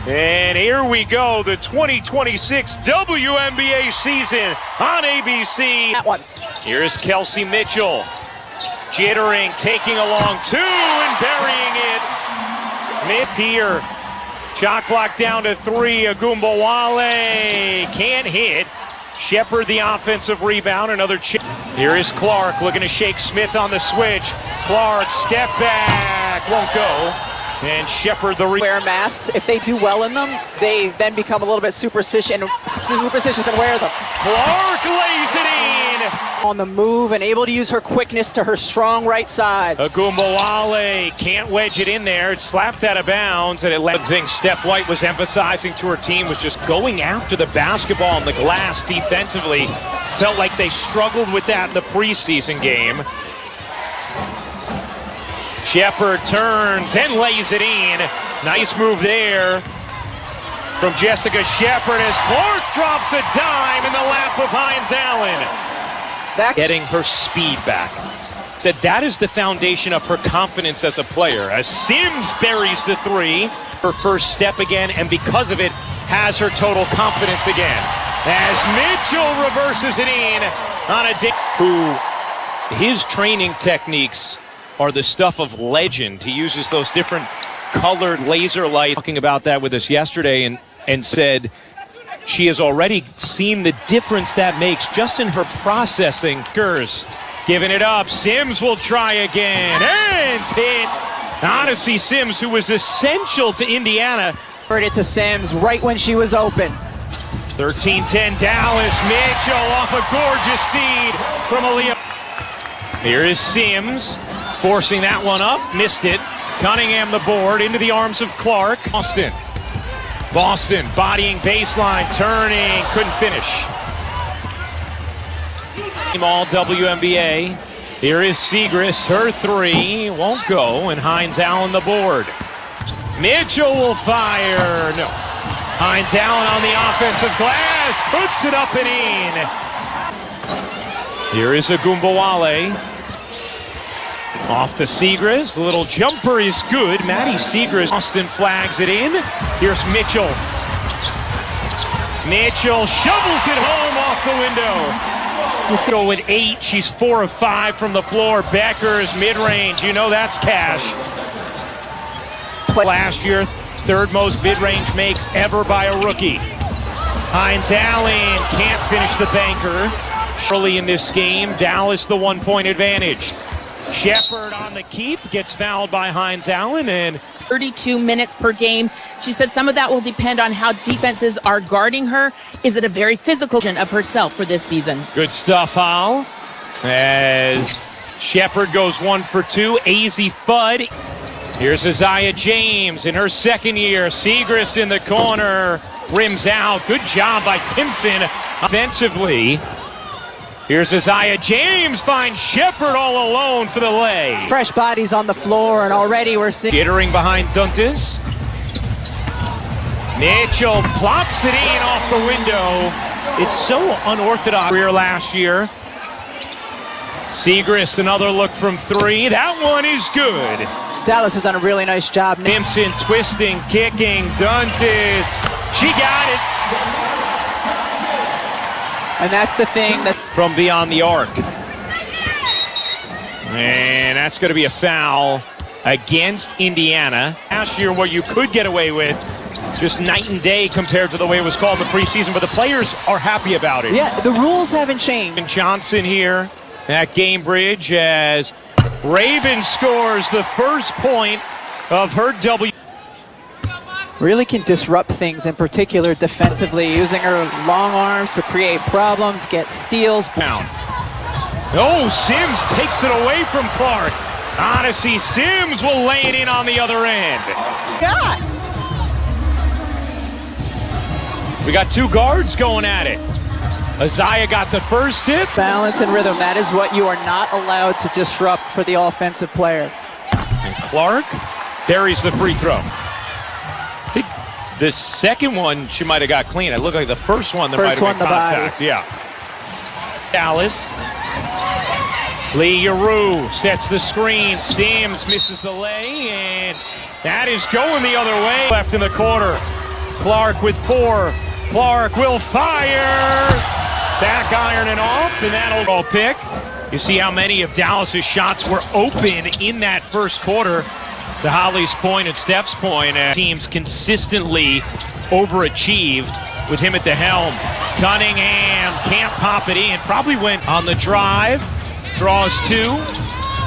And here we go, the 2026 WNBA season on ABC. That one. Here's Kelsey Mitchell. Jittering, taking a long two and burying it. Mid here. Shot clock down to 3. Agumbawale can't hit. Shepard the offensive rebound. Another chip. Here is Clark looking to shake Smith on the switch. Clark, step back, won't go. And Shepard the wear masks. If they do well in them, they then become a little bit superstitious and wear them. Clark lays it in. On the move and able to use her quickness to her strong right side. Agumbawale can't wedge it in there. It's slapped out of bounds, and it led things Steph White was emphasizing to her team was just going after the basketball on the glass defensively. Felt like they struggled with that in the preseason game. Shepard turns and lays it in. Nice move there from Jessica Shepard as Clark drops a dime in the lap of Hines Allen. Getting her speed back. Said that is the foundation of her confidence as a player. As Sims buries the 3, her first step again, and because of it, has her total confidence again. As Mitchell reverses it in on a day. His training techniques are the stuff of legend. He uses those different colored laser lights. Talking about that with us yesterday and said she has already seen the difference that makes just in her processing. Giving it up. Sims will try again. And hit. Odyssey Sims, who was essential to Indiana. Heard it to Sims right when she was open. 13-10 Dallas. Mitchell off a gorgeous feed from Aaliyah. Here is Sims. Forcing that one up, missed it. Cunningham the board into the arms of Clark. Boston bodying baseline, turning, couldn't finish. All WNBA. Here is Segrist, her 3, won't go, and Hines Allen the board. Mitchell will fire, no. Hines Allen on the offensive glass, puts it up and in. Here is Agumbawale. Off to Segrist, the little jumper is good. Maddie Segrist, Austin flags it in. Here's Mitchell. Mitchell shovels it home off the window. Mitchell with 8, she's 4 of 5 from the floor. Becker's mid-range, you know that's cash. Last year, 3rd most mid-range makes ever by a rookie. Hines Allen can't finish the banker. Early in this game, Dallas the 1-point advantage. Shepard on the keep, gets fouled by Hines Allen, and 32 minutes per game. She said some of that will depend on how defenses are guarding her. Is it a very physical version of herself for this season? Good stuff, Hal. As Shepard goes 1 for 2, AZ Fudd. Here's Isaiah James in her 2nd year. Segrist in the corner, rims out. Good job by Timpson offensively. Here's Isaiah James, finds Shepard all alone for the lay. Fresh bodies on the floor, and already we're seeing. Jittering behind Duntis. Mitchell plops it in off the window. It's so unorthodox. Career last year. Segrist, another look from 3. That one is good. Dallas has done a really nice job. Simpson twisting, kicking, Duntis. She got it. And that's the thing that from beyond the arc. And that's going to be a foul against Indiana. Last year, what you could get away with, just night and day compared to the way it was called in the preseason, but the players are happy about it. Yeah, the rules haven't changed. And Johnson here at Gamebridge as Raven scores the first point of her W. Really can disrupt things, in particular defensively, using her long arms to create problems, get steals. Down. Oh, Sims takes it away from Clark. Odyssey Sims will lay it in on the other end. God! We got 2 guards going at it. Isaiah got the first hit. Balance and rhythm, that is what you are not allowed to disrupt for the offensive player. And Clark buries the free throw. I think the second one she might have got clean. It looked like the first one that might have been contact. Yeah. Dallas. Lee Yaru sets the screen. Sims misses the lay, and that is going the other way. Left in the quarter. Clark with 4. Clark will fire. Back iron and off, and that'll all pick. You see how many of Dallas's shots were open in that first quarter. To Holly's point and Steph's point, teams consistently overachieved with him at the helm. Cunningham can't pop it in. Probably went on the drive. Draws 2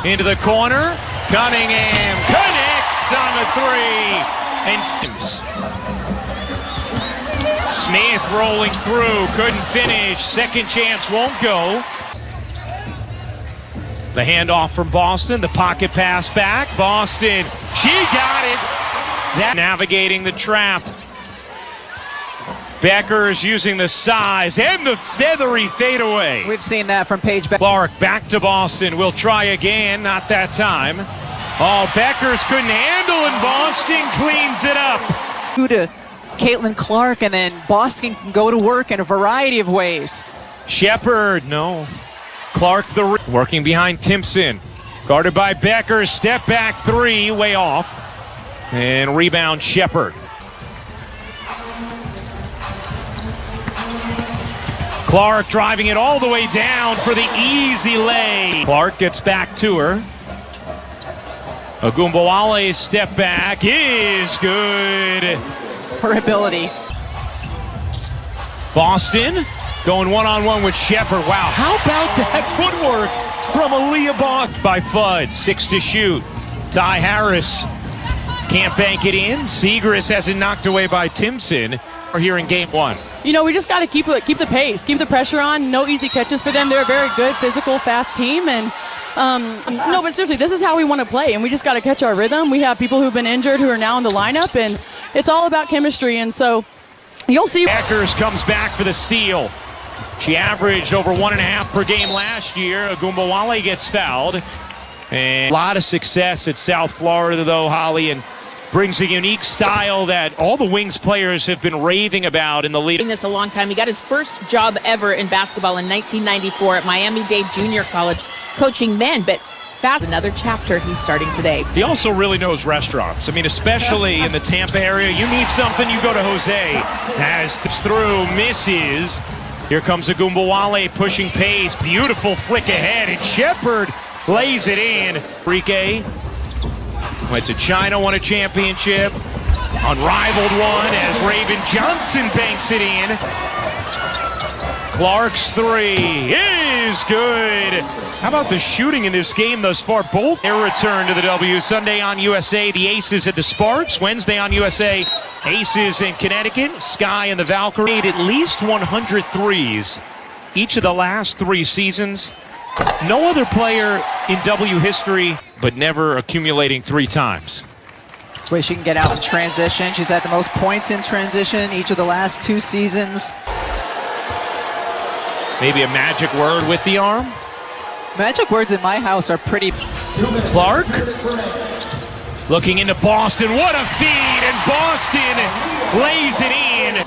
into the corner. Cunningham connects on the 3. And Smith rolling through. Couldn't finish. Second chance won't go. The handoff from Boston. The pocket pass back. Boston. She got it. That navigating the trap. Becker's using the size and the feathery fadeaway. We've seen that from Paige Clark back to Boston. Will try again. Not that time. Oh, Becker's couldn't handle, and Boston cleans it up. To Caitlin Clark, and then Boston can go to work in a variety of ways. Shepard, no. Clark working behind Timpson. Guarded by Becker. Step back 3, way off. And rebound Shepard. Clark driving it all the way down for the easy lay. Clark gets back to her. Ogunbowale's step back is good. Her ability. Boston going one-on-one with Shepard. Wow, how about that footwork from Aaliyah Boston by Fudd. 6 to shoot. Ty Harris can't bank it in. Segrist has it knocked away by Timpson. We're here in game 1. You know, we just got to keep the pace, keep the pressure on. No easy catches for them. They're a very good, physical, fast team. And no, but seriously, this is how we want to play, and we just got to catch our rhythm. We have people who've been injured who are now in the lineup, and it's all about chemistry. And so you'll see. Eckers comes back for the steal. She averaged over 1.5 per game last year. Ogunbowale gets fouled. And a lot of success at South Florida, though, Holly, and brings a unique style that all the Wings players have been raving about in the lead. This a long time. He got his first job ever in basketball in 1994 at Miami-Dade Junior College, coaching men, but fast another chapter he's starting today. He also really knows restaurants. I mean, especially in the Tampa area, you need something, you go to Jose. As tips through, misses. Here comes Ogunbowale pushing pace. Beautiful flick ahead, and Shepard lays it in. Enrique went to China, won a championship. Unrivaled one as Raven Johnson banks it in. Clark's 3 is good. How about the shooting in this game thus far? Both their return to the W. Sunday on USA, the Aces at the Sparks. Wednesday on USA, Aces in Connecticut. Sky and the Valkyrie made at least 100 threes each of the last 3 seasons. No other player in W history, but never accumulating 3 times. Way she can get out in transition. She's had the most points in transition each of the last 2 seasons. Maybe a magic word with the arm. Magic words in my house are pretty. Clark looking into Boston. What a feed, and Boston lays it in.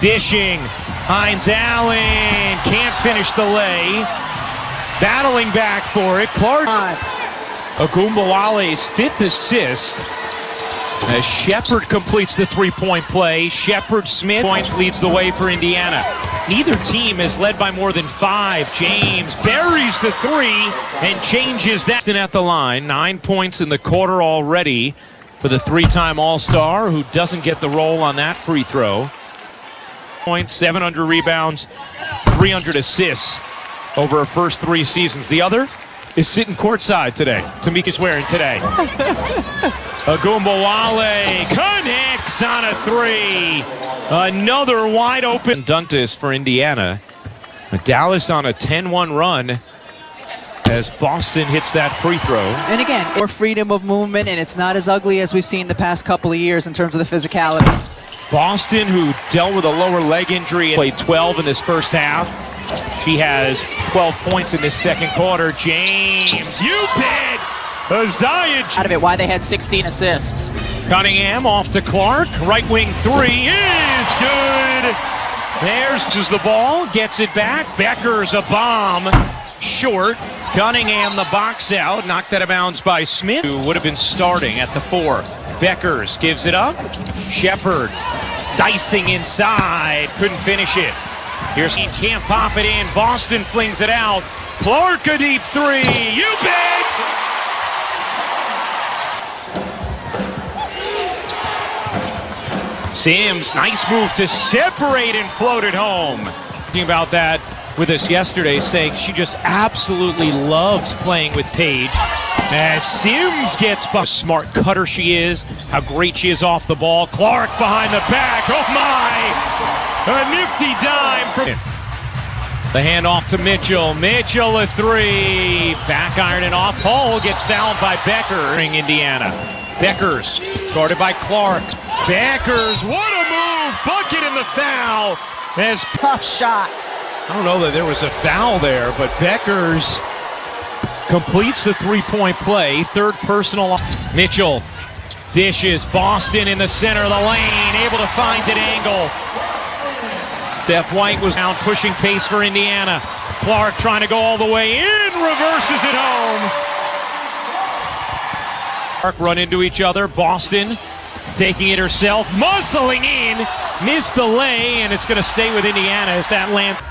Dishing. Hines Allen can't finish the lay. Battling back for it. Clark. Ogunbowale's 5th assist. As Shepard completes the 3-point play. Shepard Smith points leads the way for Indiana. Neither team is led by more than 5. James buries the 3 and changes that. At the line, 9 points in the quarter already for the 3-time All-Star, who doesn't get the roll on that free throw. Points, 700 rebounds, 300 assists over her first 3 seasons. The other is sitting courtside today. Tamika's wearing today. Ogunbowale connects on a 3. Another wide open Duntus for Indiana. Dallas on a 10-1 run as Boston hits that free throw. And again, more freedom of movement, and it's not as ugly as we've seen the past couple of years in terms of the physicality. Boston, who dealt with a lower leg injury, played 12 in this first half. She has 12 points in this second quarter. James, you bet! Azaya Out of it, why they had 16 assists. Cunningham off to Clark. Right wing 3 is good. There's the ball, gets it back. Becker's a bomb. Short. Cunningham the box out. Knocked out of bounds by Smith, who would have been starting at the 4. Beckers gives it up. Shepard Dicing inside, couldn't finish it. Here's he can't pop it in. Boston flings it out. Clark a deep three. You bet. Sims, nice move to separate and float it home. Talking about that with us yesterday, saying she just absolutely loves playing with Paige. As Sims gets by, smart cutter she is, how great she is off the ball. Clark behind the back. Oh my! A nifty dime from the handoff to Mitchell. Mitchell a three. Back iron and off. Hall gets fouled by Becker. Indiana. Beckers guarded by Clark. Beckers, what a move! Bucket in the foul. As Tough shot. I don't know that there was a foul there, but Beckers completes the three-point play. Third personal. Mitchell dishes. Boston in the center of the lane, able to find an angle. Steph White was down, pushing pace for Indiana. Clark trying to go all the way in, reverses it home. Clark run into each other. Boston taking it herself, muscling in, missed the lay, and it's going to stay with Indiana as that lands.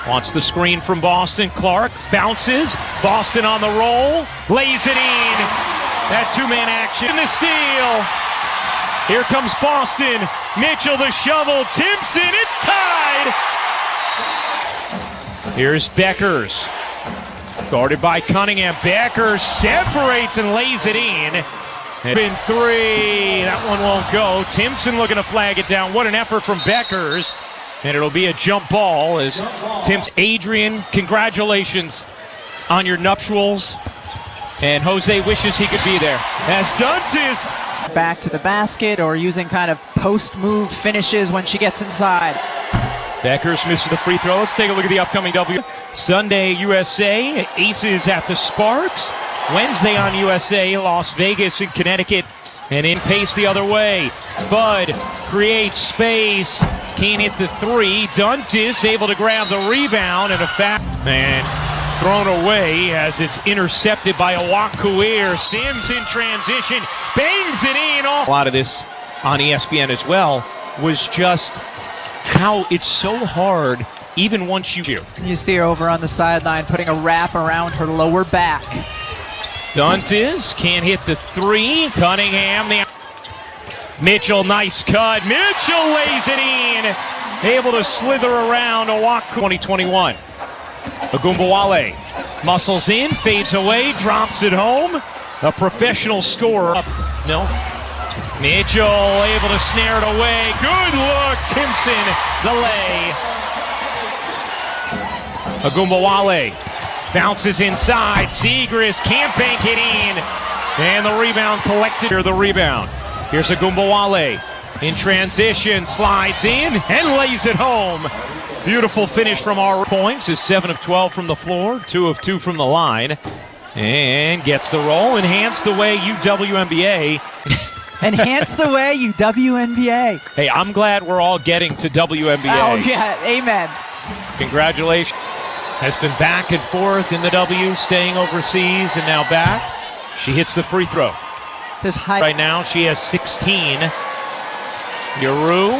Wants the screen from Boston. Clark bounces. Boston on the roll. Lays it in. That two-man action. And the steal. Here comes Boston. Mitchell the shovel. Timpson. It's tied. Here's Beckers. Guarded by Cunningham. Beckers separates and lays it in. In three. That one won't go. Timpson looking to flag it down. What an effort from Beckers. And it'll be a jump ball as Tim's. Adrian, congratulations on your nuptials. And Jose wishes he could be there. As Duntis. Back to the basket or using kind of post-move finishes when she gets inside. Beckers misses the free throw. Let's take a look at the upcoming W. Sunday, USA. Aces at the Sparks. Wednesday on USA, Las Vegas and Connecticut. And in pace the other way. Fudd creates space. Can't hit the three. Duntis able to grab the rebound and a foul. And thrown away as it's intercepted by Awakuir. Sims in transition. Bangs it in. A lot of this on ESPN as well was just how it's so hard even once you. You see her over on the sideline putting a wrap around her lower back. Duntis can't hit the three. Cunningham, the Mitchell, nice cut. Mitchell lays it in. Able to slither around Oahu. 2021. Agumbawale muscles in, fades away, drops it home. A professional scorer. No. Mitchell able to snare it away. Good look. Timpson, the lay. Agumbawale bounces inside. Segrist can't bank it in. And the rebound collected. The rebound. Here's Agumbawale in transition, slides in and lays it home. Beautiful finish from our points. Is 7 of 12 from the floor, 2 of 2 from the line, and gets the roll. Enhance the way you WNBA. Enhance the way you WNBA. Hey, I'm glad we're all getting to WNBA. Oh yeah, amen. Congratulations. Has been back and forth in the W, staying overseas and now back. She hits the free throw. There's high Right now, she has 16. Yaru,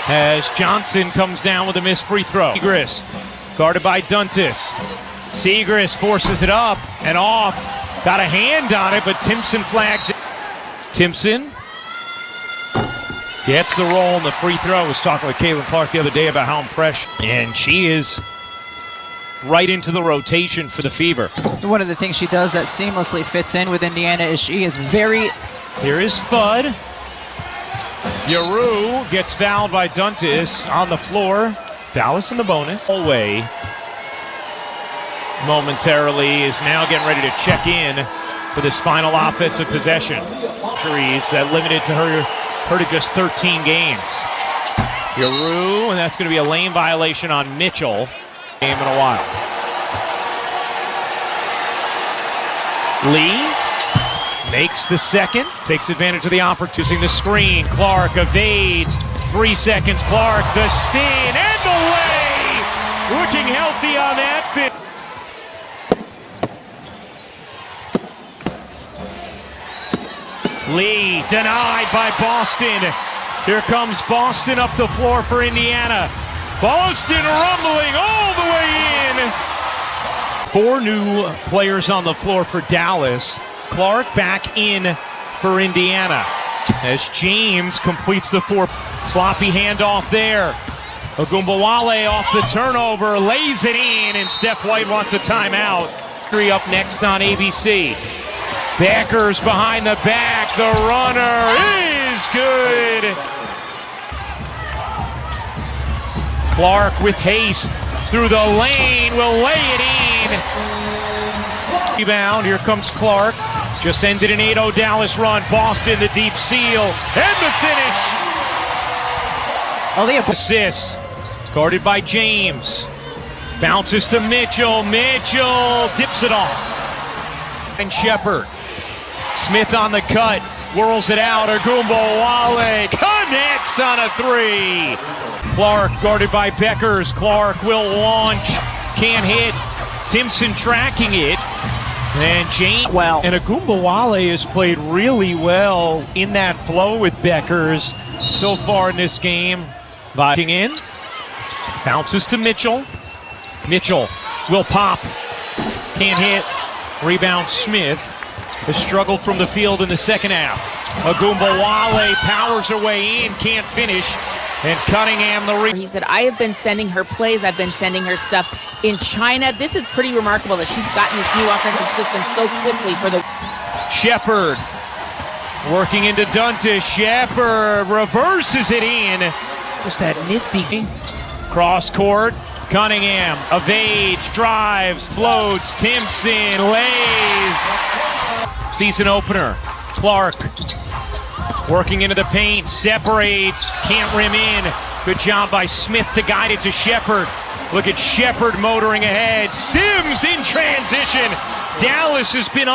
as Johnson comes down with a missed free throw. Segrist, guarded by Duntis. Segrist forces it up and off. Got a hand on it, but Timpson flags it. Timpson gets the roll and the free throw. I was talking with Caitlin Clark the other day about how impressed. And she is right into the rotation for the Fever. One of the things she does that seamlessly fits in with Indiana is she is very... Here is Fudd. Yaru gets fouled by Duntis on the floor. Dallas in the bonus. Hallway momentarily is now getting ready to check in for this final offensive possession. Injuries that limited to her to just 13 games. Yaru, and that's going to be a lane violation on Mitchell. Game in a while. Lee makes the second, takes advantage of the opportunity. Using the screen, Clark evades. 3 seconds, Clark, the spin and the lay. Looking healthy on that fit. Lee denied by Boston. Here comes Boston up the floor for Indiana. Boston rumbling all the way in. 4 new players on the floor for Dallas. Clark back in for Indiana. As James completes the 4. Sloppy handoff there. Ogunbowale off the turnover, lays it in, and Steph White wants a timeout. 3 up next on ABC. Beckers behind the back. The runner is good. Clark with haste through the lane will lay it in. Rebound. Here comes Clark. Just ended an 8-0 Dallas run. Boston, the deep seal, and the finish. Assists. Guarded by James. Bounces to Mitchell. Mitchell dips it off. And Shepherd. Smith on the cut. Whirls it out. Ogunbowale connects on a 3. Clark guarded by Beckers. Clark will launch. Can't hit. Timpson tracking it. And James. Well. And Ogunbowale has played really well in that flow with Beckers so far in this game. Vibing in. Bounces to Mitchell. Mitchell will pop. Can't hit. Rebound Smith. Has struggled from the field in the second half. Ogunbowale powers her way in. Can't finish. And Cunningham the He said, I have been sending her plays. I've been sending her stuff in China. This is pretty remarkable that she's gotten this new offensive system so quickly for the... Shepherd working into Dunta. Shepherd reverses it in. Just that nifty cross court. Cunningham evades, drives, floats. Timpson lays. Season opener. Clark working into the paint, separates, can't rim in. Good job by Smith to guide it to Shepherd. Look at Shepherd motoring ahead. Sims in transition. Dallas has been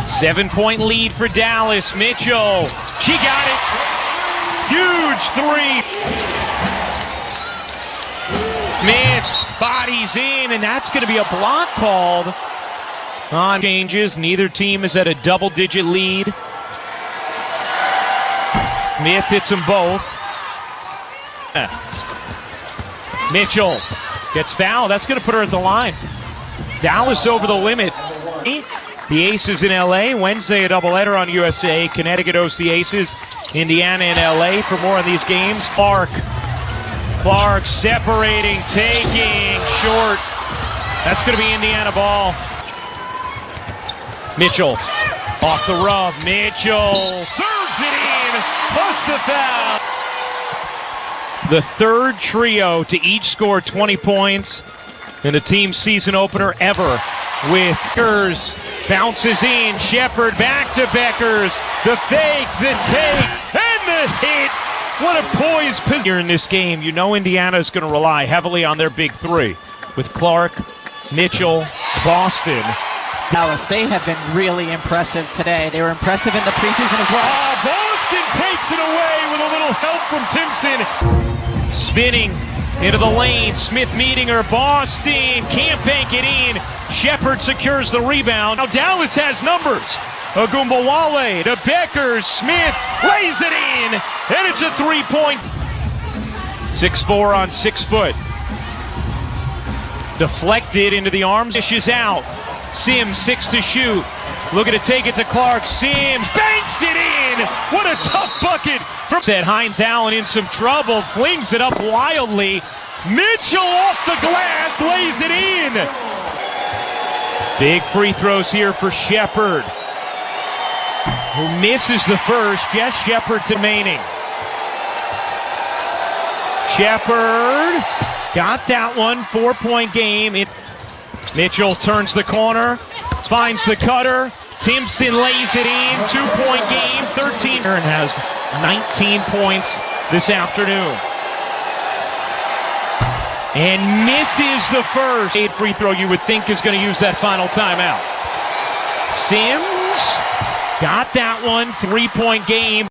7-point lead for Dallas. Mitchell, she got it. Huge 3. Smith bodies in, and that's going to be a block called. On changes, neither team is at a double-digit lead. Smith hits them both. Mitchell gets fouled. That's going to put her at the line. Dallas over the limit. The Aces in LA. Wednesday, a doubleheader on USA. Connecticut hosts the Aces. Indiana in LA. For more on these games, Clark separating, taking, short. That's going to be Indiana ball. Mitchell off the rub. Mitchell serves it in, plus the foul. The third trio to each score 20 points in a team season opener ever. With Beckers bounces in. Shepherd back to Beckers. The fake, the take, and the hit. What a poised position here in this game. You know Indiana is going to rely heavily on their big 3 with Clark, Mitchell, Boston. Dallas, they have been really impressive today. They were impressive in the preseason as well. Boston takes it away with a little help from Timpson. Spinning into the lane. Smith meeting her. Boston can't bank it in. Shepherd secures the rebound. Now Dallas has numbers. Ogunbowale to Beckers. Smith lays it in. And it's a 3-point. 6'4" on 6 foot. Deflected into the arms. Dishes out. Sims 6 to shoot. Looking to take it to Clark. Sims banks it in. What a tough bucket. Said Hines Allen in some trouble. Flings it up wildly. Mitchell off the glass. Lays it in. Big free throws here for Shepherd, who misses the first. Jess Shepherd to Manning. Shepherd got that one. 4-point game. Mitchell turns the corner, finds the cutter. Timpson lays it in. 2-point game. 13. And has 19 points this afternoon. And misses the first. Free throw you would think is going to use that final timeout. Sims got that one. 3-point game.